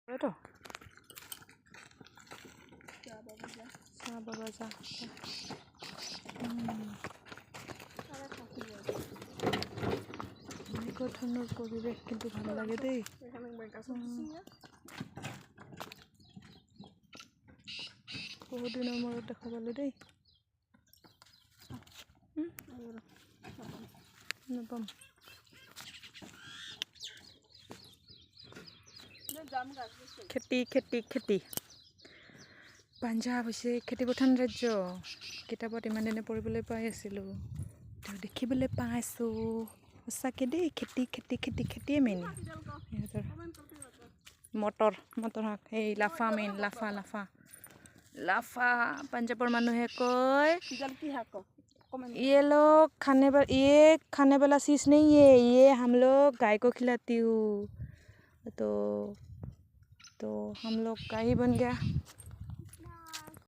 तो बाबा जा ধৰণৰ পৰিৱেশ কিন্তু ভাল লাগে দেই। বহুত দিনৰ মূৰত দেখা পালোঁ দেই। নাপাম খেতি খেতি খেতি পাঞ্জাৱ হৈছে খেতি প্ৰধান ৰাজ্য। কিতাপত ইমান দিনে পঢ়িবলৈ পাই আছিলোঁ, দেখিবলৈ পাইছোঁ। সঁচাকৈ দেই, খেতি খেতি খেতি খেতিয়ে মেইন সিহঁতৰ। মটৰ শাক, এই লাফা মেইন, লাফা লাফা লাফা পাঞ্জাৱৰ মানুহে কয় ये लोग खाने वाला चीज़ नहीं है, ये हम लोग गाय को खिलाती हूँ। तो हम लोग गाय ही बन गया।